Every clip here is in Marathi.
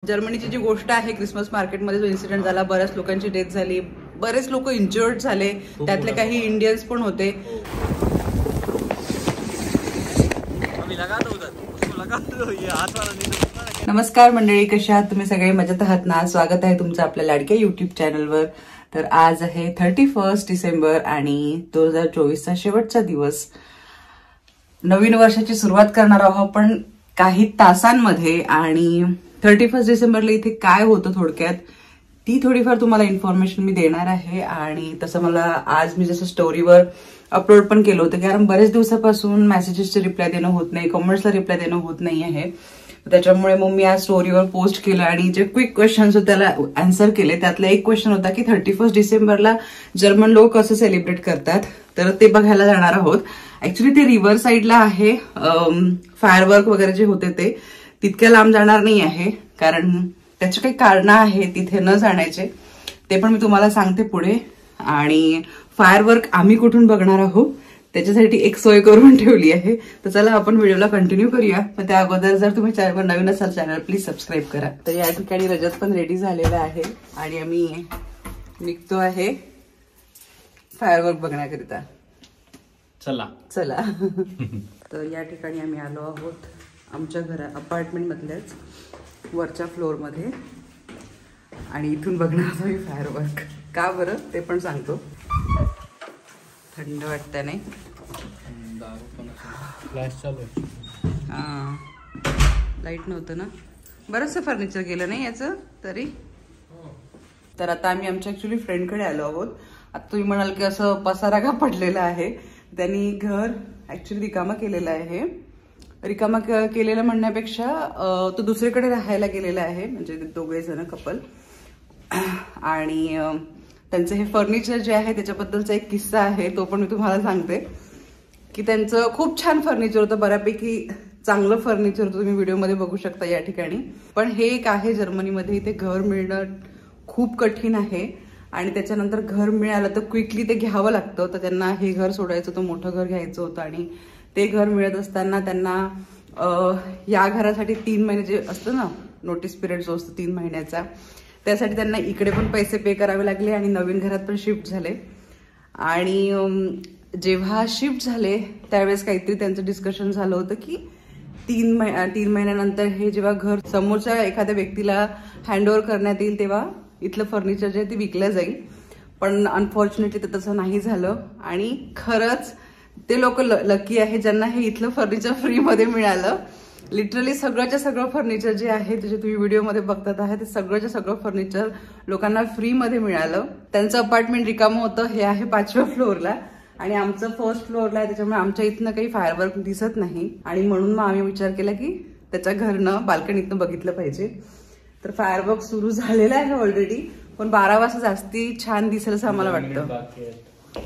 जर्मनीची जी गोष्ट आहे, क्रिसमस मार्केटमध्ये जो इन्सिडेंट झाला, बऱ्याच लोकांची डेथ झाली, बरेच लोक इंजर्ड झाले, त्यातले काही इंडियन्स पण होते. नमस्कार मंडळी, कशा आहात तुम्ही सगळे? मजेत आहात ना? स्वागत आहे तुमचं आपल्या लाडक्या युट्यूब चॅनलवर. तर आज आहे 31 डिसेंबर आणि 2024चा शेवटचा दिवस. नवीन वर्षाची सुरुवात करणार आहोत पण काही तासांमध्ये. आणि 31 डिसेंबरला इथे काय होतं थोडक्यात ती थोडीफार तुम्हाला इन्फॉर्मेशन मी देणार आहे. आणि तसं मला आज मी जसं स्टोरीवर अपलोड पण केलं होतं, कारण बरेच दिवसापासून मेसेजेसचे रिप्लाय देणं होत नाही, कमेंट्सला रिप्लाय देणं होत नाही आहे. त्याच्यामुळे मग मी आज स्टोरीवर पोस्ट केलं आणि जे क्विक क्वेश्चन्स होते त्याला आन्सर केले. त्यातला एक क्वेश्चन होता की 31 डिसेंबरला जर्मन लोक कसं सेलिब्रेट करतात, तर ते बघायला जाणार आहोत. ऍक्च्युली ते रिव्हर साईडला आहे. फायरवर्क वगैरे जे होते ते तितक्या लांब जाणार नाही आहे, कारण त्याचे काही कारणं आहे तिथे न जाण्याचे, ते पण मी तुम्हाला सांगते पुढे. आणि फायरवर्क आम्ही कुठून बघणार आहोत त्याच्यासाठी एक सोय करून ठेवली आहे. तर चला आपण व्हिडिओला कंटिन्यू करूया. पण त्या अगोदर जर तुम्ही चॅनलवर नवीन असाल चॅनल प्लीज सबस्क्राईब करा. तर या ठिकाणी रजत पण रेडी झालेला आहे आणि आम्ही निघतो आहे फायरवर्क बघण्याकरिता. चला चला. तर या ठिकाणी आम्ही आलो आहोत आमच्या अपार्टमेंट मधल्याच वरच्या फ्लोअरमध्ये आणि इथून बघणार आहोत फायरवर्क. का बरं ते पण सांगतो. थंड वाटतं नाही? हा, लाईट नव्हतं ना. बरंचसं फर्निचर गेलं नाही याचं तरी. तर आता आम्ही आमच्या ऍक्च्युली फ्रेंडकडे आलो आहोत. आता तुम्ही म्हणाल की असं पसारा का पडलेला आहे, त्यांनी घर ऍक्च्युली रिकामा केलेलं आहे. रिकामा केलेलं म्हणण्यापेक्षा तो दुसरीकडे राहायला गेलेला आहे, म्हणजे दोघे जण कपल. आणि त्यांचं हे फर्निचर जे आहे त्याच्याबद्दलचा एक किस्सा आहे, तो पण मी तुम्हाला सांगते. की त्यांचं खूप छान फर्निचर होतं, बऱ्यापैकी चांगलं फर्निचर होतं, तुम्ही व्हिडिओमध्ये बघू शकता या ठिकाणी. पण हे एक आहे जर्मनीमध्ये इथे घर मिळणं खूप कठीण आहे. आणि त्याच्यानंतर घर मिळालं तर क्विकली ते घ्यावं लागतं. तर त्यांना हे घर सोडायचं होतं, मोठं घर घ्यायचं होतं. आणि ते घर मिळत असताना त्यांना या घरासाठी 3 महिने जे असतं ना नोटीस पिरियड जो असतो 3 महिन्याचा, त्यासाठी त्यांना इकडे पण पैसे पे करावे लागले आणि नवीन घरात पण शिफ्ट झाले. आणि जेव्हा शिफ्ट झाले त्यावेळेस काहीतरी त्यांचं डिस्कशन झालं होतं की 3 महिन्यानंतर हे जेव्हा घर समोरच्या एखाद्या व्यक्तीला हँडओव्हर करण्यात येईल तेव्हा इथलं फर्निचर जे आहे ते विकलं जाईल. पण अनफॉर्च्युनेटली ते तसं नाही झालं. आणि खरंच ते लोक लकी आहे ज्यांना हे इथलं फर्निचर फ्रीमध्ये मिळालं. लिटरली सगळ्याच्या सगळं फर्निचर जे आहे जे तुम्ही व्हिडिओमध्ये बघतात आहे ते सगळ्याच्या सगळं फर्निचर लोकांना फ्रीमध्ये मिळालं. त्यांचं अपार्टमेंट रिकामं होतं. हे आहे 5व्या फ्लोअरला आणि आमचं 1st फ्लोअरला आहे, त्याच्यामुळे आमच्या इथनं काही फायरवर्क दिसत नाही. आणि म्हणून मग आम्ही विचार केला की त्याच्या घरनं बाल्कनीतनं बघितलं पाहिजे. तर फायरवर्क सुरू झालेला आहे ऑलरेडी, पण 12 वाजता जास्ती छान दिसेल असं आम्हाला वाटतं.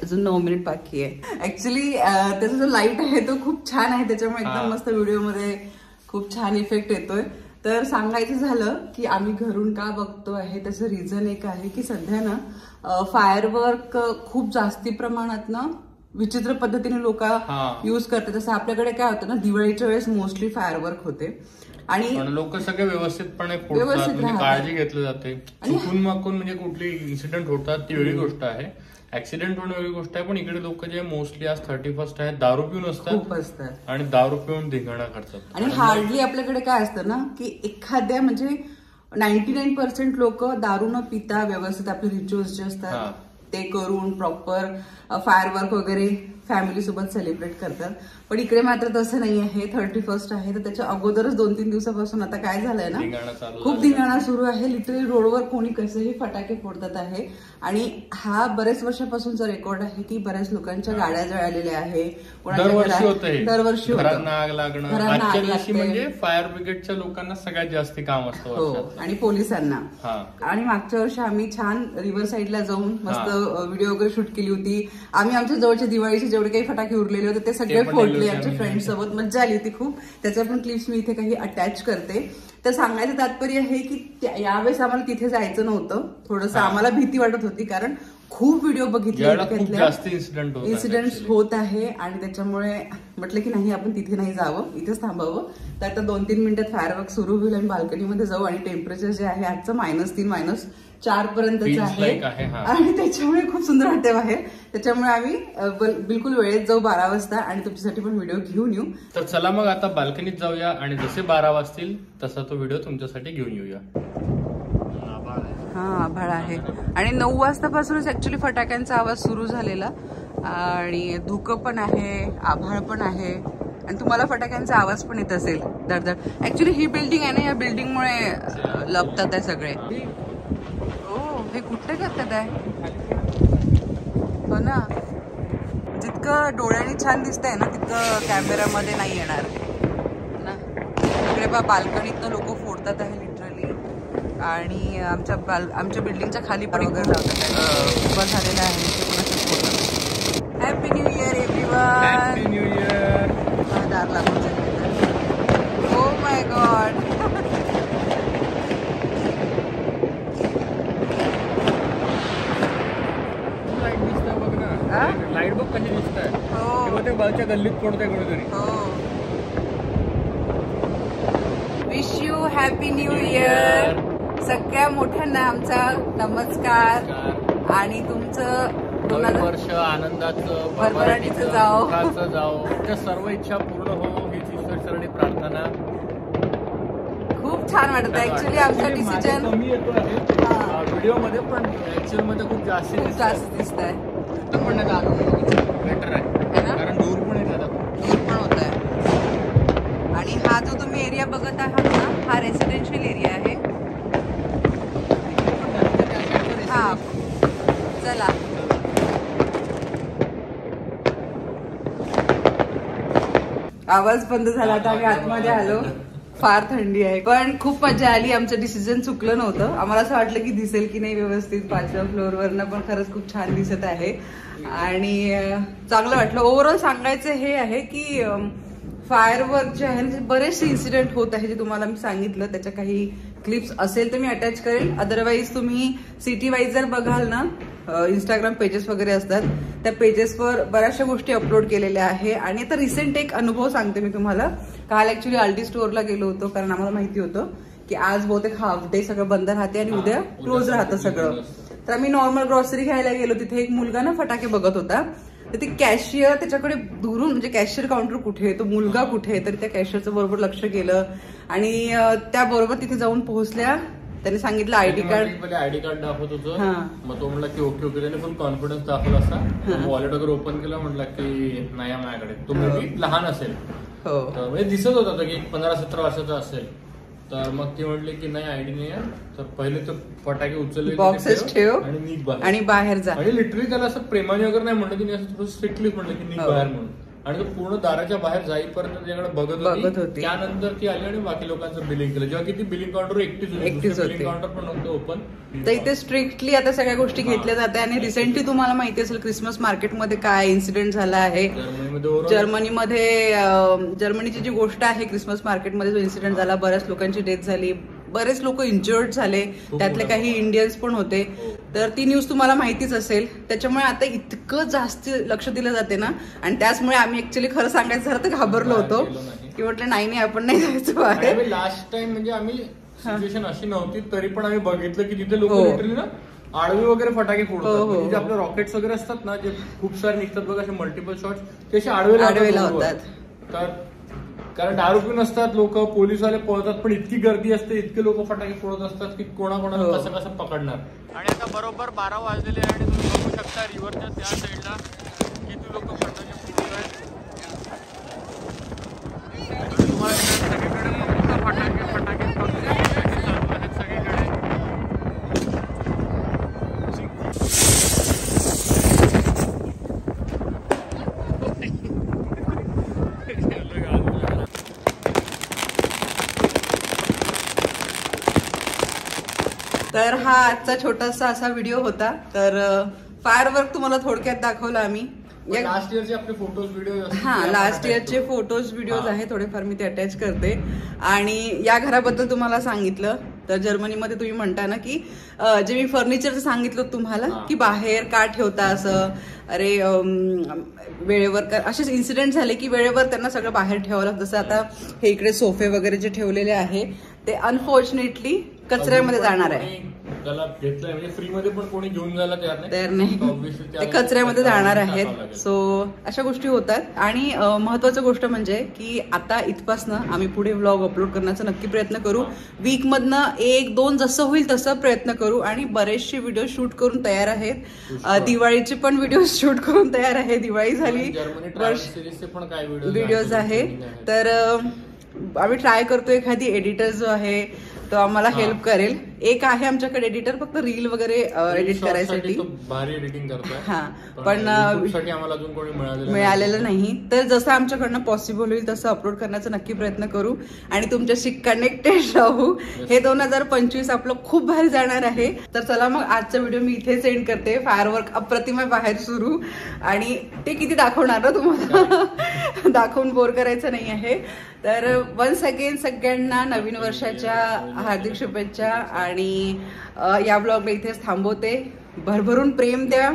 अजून 9 मिनिट बाकी आहे. ऍक्च्युली त्याचा जो लाईट आहे तो खूप छान आहे, त्याच्यामुळे एकदम मस्त व्हिडिओमध्ये खूप छान इफेक्ट येतोय. तर सांगायचं झालं की आम्ही घरून का बघतो आहे त्याचं रिझन एक आहे की सध्या ना फायरवर्क खूप जास्ती प्रमाणात ना विचित्र पद्धतीने लोक यूज करतात. जसं आपल्याकडे काय होतं ना, दिवाळीच्या वेळेस मोस्टली फायरवर्क होते आणि लोक सगळे व्यवस्थितपणे काळजी घेतली जाते. चुकून माकून म्हणजे कुठली इन्सिडेंट होतात ती वेगळी गोष्ट आहे, ऍक्सिडेंट होणं वेगळी गोष्ट आहे. पण इकडे लोक जे मोस्टली आज 31 आहे दारू पिऊन असतात आणि दारू पिऊन धिंगाणा करतात. आणि हार्डली आपल्याकडे काय असतं ना की एखाद्या म्हणजे 99% लोक दारू न पिता व्यवस्थित आपले रिच्युअल्स जे असतात ते करून प्रॉपर फायरवर्क वगैरे फॅमिली सोबत सेलिब्रेट करतात. पण इकडे मात्र तसं नाही आहे. 31 आहे तर त्याच्या अगोदरच 2-3 दिवसापासून आता काय झालंय ना, खूप धिंगाणा सुरू आहे. लिटरली रोडवर कोणी कसेही फटाके फोडतात आहे. आणि हा बरेच वर्षापासूनचा रेकॉर्ड आहे की बऱ्याच लोकांच्या गाड्या जळालेल्या आहे. दरवर्षी आग लागणं म्हणजे फायर ब्रिगेडच्या लोकांना सगळ्यात जास्त काम असतं आणि पोलिसांना. आणि मागच्या वर्षी आम्ही छान रिव्हर साईडला जाऊन मस्त व्हिडिओ वगैरे शूट केली होती. आम्ही आमच्या जवळच्या दिवाळीचे जेवढे काही फटाके उरलेले होते ते सगळे फोडले आमच्या फ्रेंड्स सोबत. मजा आली होती खूप. त्याच्या पण क्लिप्स मी इथे काही अटॅच करते. तर सांगायचं तात्पर्य हे की यावेळेस आम्हाला तिथे जायचं नव्हतं, थोडंसं आम्हाला भीती वाटत होती, कारण खूप व्हिडिओ बघितले इन्सिडेंट होत आहे आणि त्याच्यामुळे म्हटलं की नाही आपण तिथे नाही जावं, इथेच थांबावं. तर आता 2-3 मिनिटात फायरवर्क सुरू होईल आणि बाल्कनीमध्ये जाऊ आणि टेम्परेचर जे आहे आजचं -3 -4 पर्यंतच आहे आणि त्याच्यामुळे खूप सुंदर वाटते बाहेर. त्याच्यामुळे आम्ही बिलकुल वेळेत जाऊ 12 वाजता आणि तुमच्यासाठी पण व्हिडिओ घेऊन येऊ. तर चला मग आता बाल्कनीत जाऊया आणि जसे 12 वाजतील तसा तो व्हिडिओ तुमच्यासाठी घेऊन येऊया. हा आभाळ आहे आणि 9 वाजतापासूनच ऍक्च्युली फटाक्यांचा आवाज सुरू झालेला आणि धुकं पण आहे, आभाळ पण आहे आणि तुम्हाला फटाक्यांचा आवाज पण येत असेल धडधड. ऍक्च्युली ही बिल्डिंग आहे ना, या बिल्डिंगमुळे लपतात आहे सगळे. हो हे कुठे करतात आहे, हो ना. जितकं डोळ्यांनी छान दिसतंय ना तितकं कॅमेऱ्यामध्ये नाही येणार ना. इकडे बाल्कनीतनं लोक फोडतात आहे लिटरली आणि आमच्या बिल्डिंगच्या खाली पण वगैरे लावतात. उभं झालेलं आहे ते कोणाचं फोडतात. Happy new year everyone. Happy new year. दार लागून जाईल. Oh my God. लाईट दिसतंय बघ ना, लाईट बघ कशी दिसतंय. हो ते बाजूच्या गल्लीत पडतंय कुठेतरी. हो. Wish you happy new year. सगळ्या मोठ्यांना आमचा नमस्कार आणि तुमचं 2 वर्ष आनंदाचं भरभराटीचं जाओ, तुमच्या सर्व इच्छा पूर्ण हो हीच ईश्वरचरणी प्रार्थना. खूप छान वाटत आहे ऍक्च्युली आमचं डिसिजन. कमी येतो आहे व्हिडिओ मध्ये पण ऍक्च्युअल मध्ये खूप जास्त दिसत आहे. पण बेटर आहे कारण दूर पण येत दूर पण होत आहे. आणि हा जो तुम्ही एरिया बघत आहात ना, हा रेसिडेन्शियल एरिया आहे. हा चला आवाज बंद झाला आता आम्ही आतमध्ये आलो. फार थंडी आहे पण खूप मजा आली. आमचं डिसिजन चुकलं नव्हतं. आम्हाला असं वाटलं की दिसेल की नाही व्यवस्थित 5व्या फ्लोअरवरनं, पण खरंच खूप छान दिसत आहे आणि चांगलं वाटलं. ओव्हरऑल सांगायचं हे आहे की फायरवर्क जे आहे बरेचसे इन्सिडेंट होत आहे जे तुम्हाला मी सांगितलं. त्याच्या काही क्लिप्स असेल तर मी अटॅच करेल. अदरवाईज तुम्ही सिटी वाईज जर बघाल ना, इंस्टाग्राम पेजेस वगैरे असतात त्या पेजेसवर बऱ्याचशा गोष्टी अपलोड केलेल्या आहे. आणि आता रिसेंट एक अनुभव सांगते मी तुम्हाला. काल ऍक्च्युली आल्टी स्टोअरला गेलो होतो कारण आम्हाला माहिती होतं की आज बहुतेक हाफ डे सगळं बंद राहते आणि उद्या क्लोज राहतं सगळं. तर आम्ही नॉर्मल ग्रॉसरी घ्यायला गेलो. तिथे एक मुलगा ना फटाके बघत होता. तर ते कॅशियर त्याच्याकडे दुरून, म्हणजे कॅशियर काउंटर कुठे आहे, तो मुलगा कुठे आहे, तर त्या कॅशियरचं बरोबर लक्ष केलं आणि त्याबरोबर तिथे जाऊन पोहोचल्या. त्याने सांगितलं आयडी कार्ड दाखवत होतं. मग तो म्हणला की ओके ओके. त्याने फुल कॉन्फिडन्स दाखवला असा. वॉलेट वगैरे ओपन केलं, म्हटलं की नाही माझ्याकडे. तो मुलगी लहान असेल, म्हणजे दिसत होता की 15-17 वर्षाचा असेल. तर मग ती म्हटली की नाही आयडी नाही आहे. तर पहिले तो फटाके उचलले, बॉक्सेस ठेव आणि निघ आणि बाहेर जा. म्हणजे लिटरली त्याला असं प्रेमाने वगैरे नाही म्हणलं, तिने असं थोडं स्ट्रिक्टली म्हटलं की निघ बाहेर म्हणून. आणि तो पूर्ण दाराच्या बाहेर जाईपर्यंत त्याच्याकडे बघत होती. त्यानंतर ती आली आणि बाकी लोकांचं बिलिंग केलं. जेव्हा की ती बिलिंग काउंटर एकटीच होती, बिलिंग काउंटर पण नव्हतं ओपन. तर इथे स्ट्रिक्टली आता सगळ्या गोष्टी घेतल्या जात आहे. आणि रिसेंटली तुम्हाला माहिती असेल क्रिसमस मार्केटमध्ये काय इन्सिडेंट झाला आहे जर्मनीची जी गोष्ट आहे, क्रिसमस मार्केटमध्ये जो इन्सिडेंट झाला, बऱ्याच लोकांची डेथ झाली, बरेच लोक इंजर्ड झाले, त्यातले काही इंडियन्स पण होते. तर ती न्यूज तुम्हाला माहितीच असेल. त्याच्यामुळे आता इतकं जास्त लक्ष दिलं जाते ना, आणि त्याचमुळे आम्ही ऍक्च्युली खरं सांगायचं झालं तर घाबरलो होतो की म्हटलं नाही आपण नाही जायचं बाहेर. लास्ट टाइम म्हणजे आम्ही सिच्युएशन अशी नव्हती तरी पण आम्ही बघितलं की तिथे लोक लिटरली ना आडवे वगैरे फटाके फोडतात. म्हणजे जे आपले रॉकेट्स वगैरे असतात ना, जे खूप सारे निघतात बघा असे मल्टिपल शॉट्स, ते असे आडवे लावतात. तर कारण दारू पिऊन असतात लोक, पोलीसवाले पळतात, पण इतकी गर्दी असते, इतके लोक फटाके फोडत असतात की कोणाकोणाला कसं कसं पकडणार. आणि आता बरोबर 12 वाजलेले आहे आणि तुम्ही बघू शकता रिव्हरच्या त्या साईडला किती लोक फटाके फोडत आहेत. तुम्हाला सगळीकडे फक्त फटाके फटाके चालू आहेत सगळीकडे. तर हा आजचा छोटासा असा व्हिडिओ होता. तर फायरवर्क तुम्हाला थोडक्यात दाखवला आम्ही. लास्ट इयरचे आपले फोटोज व्हिडिओ हा लास्ट इयरचे फोटोज व्हिडिओज आहे थोडेफार मी ते अटॅच करते. आणि या घराबद्दल तुम्हाला सांगितलं तर जर्मनीमध्ये तुम्ही म्हणता ना की जे मी फर्निचरचं सांगितलं तुम्हाला की बाहेर का ठेवता असं, अरे वेळेवर असेच इन्सिडेंट झाले की वेळेवर त्यांना सगळं बाहेर ठेवावं लागतं. जसं आता हे इकडे सोफे वगैरे जे ठेवलेले आहे ते अनफॉर्च्युनेटली कचऱ्यामध्ये जाणार आहे. त्याला घेतलंय म्हणजे फ्री मध्ये पण कोणी घेऊन जायला तयार नाही, ते कचऱ्यामध्ये जाणार आहेत. सो अशा गोष्टी होतात. आणि महत्वाची गोष्ट म्हणजे की आता इथपासनं आम्ही पुढे व्लॉग अपलोड करण्याचा नक्की प्रयत्न करू. वीक मधनं 1-2 जसं होईल तसं प्रयत्न करू. आणि बरेचसे व्हिडिओ शूट करून तयार आहेत. दिवाळीचे पण व्हिडिओ शूट करून तयार आहे. दिवाळी झाली, व्हिडिओज आहे. तर आम्ही ट्राय करतो एखादी एडिटर जो आहे तो आम्हाला हेल्प करेल. एक आहे आमच्याकडे एडिटर, फक्त रील वगैरे एडिट करायसाठी. भारी एडिटिंग करतोय. हा, पण आम्हाला अजून कोणी मिळालेलं नाही. तर जसं आमच्याकडनं पॉसिबल होईल तसं अपलोड करण्याचा नक्की प्रयत्न करू आणि तुमच्याशी कनेक्टेड राहू. हे 2025 आपलं खूप भारी जाणार आहे. तर चला मग आजचा व्हिडिओ मी इथे सेंड करते. फायरवर्क अप्रतिम आहे बाहेर सुरू, आणि ते किती दाखवणार ना तुम्हाला, दाखवून बोर करायचं नाही आहे. तर वन्स अगेन सगळ्यांना नवीन वर्षाच्या हार्दिक शुभेच्छा. आणि या ब्लॉगला इथेच थांबवते. भरभरून प्रेम द्या,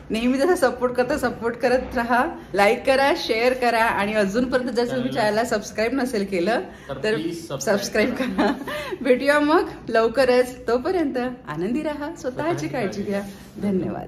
नेहमी जसं सपोर्ट करत राहा. लाईक करा, शेअर करा, आणि अजूनपर्यंत जर तुम्ही चॅनलला सबस्क्राईब नसेल केलं तर सबस्क्राईब करा. भेटूया मग लवकरच. तोपर्यंत आनंदी राहा, स्वतःची काळजी घ्या. धन्यवाद.